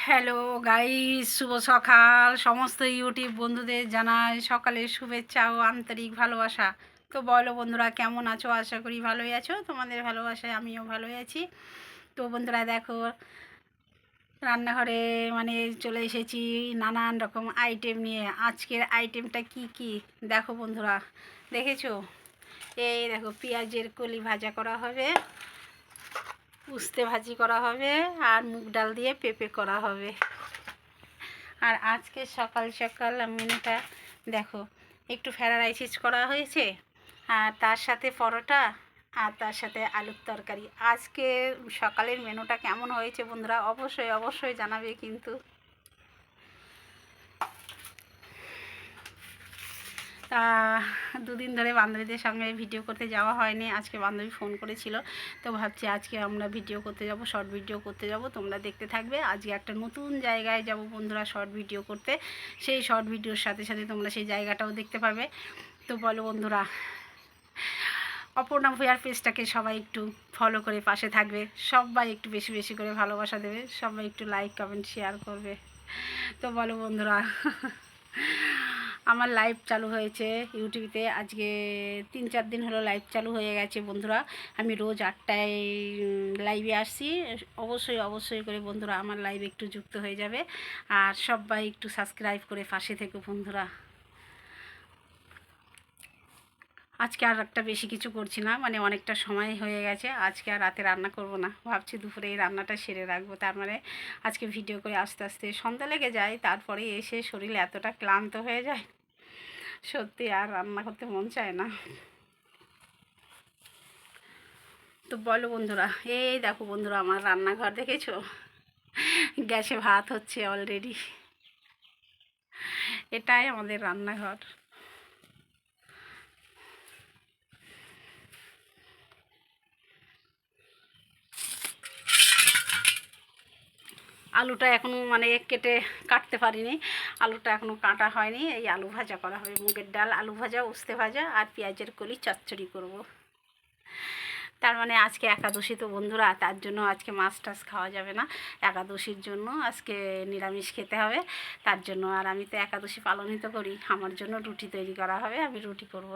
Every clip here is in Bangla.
হ্যালো গাইস, শুভ সকাল। সমস্ত ইউটিউব বন্ধুদের জানাই সকালের শুভেচ্ছা ও আন্তরিক ভালোবাসা। তো বলো বন্ধুরা, কেমন আছো? আশা করি ভালোই আছো। তোমাদের ভালোবাসায় আমিও ভালোই আছি। তো বন্ধুরা দেখো, রান্নাঘরে চলে এসেছি নানান রকম আইটেম নিয়ে। আজকের আইটেমটা কি কি দেখো বন্ধুরা, দেখেছো? এই দেখো, পেঁয়াজের কলি ভাজা করা হবে, উস্তে ভাজি করা হবে, আর মুগ ডাল দিয়ে পেঁপে করা হবে। আর আজকে সকাল সকাল মেনুটা দেখো, একটু ফ্রাইড রাইস করা হয়েছে, আর তার সাথে পরোটা, আর তার সাথে আলুর তরকারি। আজকে সকালের মেনুটা কেমন হয়েছে বন্ধুরা, অবশ্যই অবশ্যই জানাবে কিন্তু। তা দুদিন ধরে বান্ধবীদের সঙ্গে ভিডিও করতে যাওয়া হয়নি। আজকে বান্ধবী ফোন করেছিল, তো ভাবছি আজকে আমরা ভিডিও করতে যাব, শর্ট ভিডিও করতে যাব। তোমরা দেখতে থাকবে। আজকে একটা নতুন জায়গায় যাব বন্ধুরা শর্ট ভিডিও করতে। সেই শর্ট ভিডিওর সাথে সাথে তোমরা সেই জায়গাটাও দেখতে পাবে। তো বলো বন্ধুরা, অপর্ণা ভূয়ার পেজটাকে সবাই একটু ফলো করে পাশে থাকবে। সবাই একটু বেশি বেশি করে ভালোবাসা দেবে, সবাই একটু লাইক কমেন্ট শেয়ার করবে। তো বলো বন্ধুরা, আমার লাইভ চালু হয়েছে ইউটিউবে। আজকে 3-4 দিন হলো লাইভ চালু হয়ে গেছে বন্ধুরা। আমি রোজ 8টায় লাইভে আসছি। অবশ্যই অবশ্যই করে বন্ধুরা আমার লাইভে একটু যুক্ত হয়ে যাবে, আর সবাই একটু সাবস্ক্রাইব করে পাশে থেকো বন্ধুরা। আজকে আর একটা বেশি কিছু করছি না, অনেকটা সময় হয়ে গেছে। আজকে আর রাতে রান্না করব না, ভাবছি দুপুরে এই রান্নাটা সেরে রাখবো। তার আজকে ভিডিও করে আস্তে আস্তে সন্ধ্যা লেগে যায়, তারপরে এসে শরীর এতটা ক্লান্ত হয়ে যায়, সত্যি আর রান্না করতে মন চায় না। তো বলো বন্ধুরা, এই দেখো বন্ধুরা, আমার রান্নাঘর দেখেছো? গ্যাসে ভাত হচ্ছে অলরেডি। এটাই আমাদের রান্নাঘর। আলুটা এখনও কেটে কাটতে পারিনি, আলুটা এখনও কাটা হয়নি। এই আলু ভাজা করা হবে, মুগের ডাল, আলু ভাজা, উস্তে ভাজা, আর পেঁয়াজের কলি চচ্চড়ি করব। তার আজকে একাদশী তো বন্ধুরা, তার জন্য আজকে মাছ টাছ খাওয়া যাবে না। একাদশীর জন্য আজকে নিরামিষ খেতে হবে। তার জন্য, আর আমি তো একাদশী পালনই তো করি, আমার জন্য রুটি তৈরি করা হবে, আমি রুটি করব।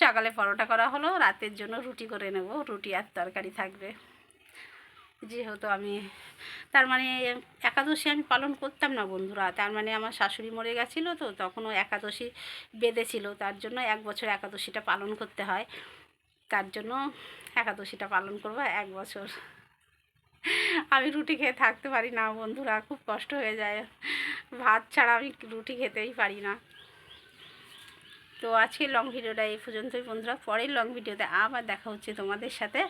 সকালে পরোটা করা হলো, রাতের জন্য রুটি করে নেব, রুটি আর তরকারি থাকবে। যেহেতু আমি একাদশী আমি পালন করতাম না বন্ধুরা। আমার শাশুড়ি মরে গেছিলো, তো তখনও একাদশী বেঁধেছিল, তার জন্য 1 বছর একাদশীটা পালন করতে হয়। তার জন্য একাদশীটা পালন করব 1 বছর। আমি রুটি খেয়ে থাকতে পারি না বন্ধুরা, খুব কষ্ট হয়ে যায়। ভাত ছাড়া আমি রুটি খেতেই পারি না। তো আজকের লং ভিডিওটা এই পর্যন্তই বন্ধুরা। পরের লং ভিডিওতে আবার দেখা হচ্ছে তোমাদের সাথে,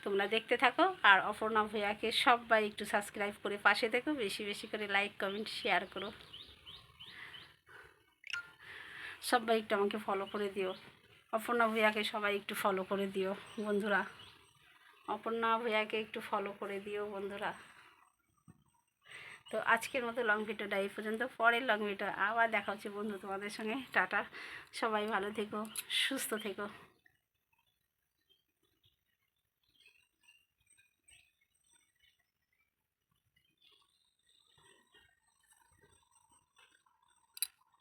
তোমরা দেখতে থাকো। আর অপর্ণা ভূয়াকে সবাই একটু সাবস্ক্রাইব করে পাশে থেকো, বেশি বেশি করে লাইক কমেন্ট শেয়ার করো। সবাই একটু আমাকে ফলো করে দিও। অপর্ণা ভূয়াকে সবাই একটু ফলো করে দিও বন্ধুরা। অপর্ণা ভূয়াকে একটু ফলো করে দিও বন্ধুরা। তো আজকের মতো লং ভিডিওটা এই পর্যন্ত। পরের লং ভিডিও আবার দেখা হচ্ছে বন্ধু তোমাদের সঙ্গে। টাটা, সবাই ভালো থেকো, সুস্থ থেকো।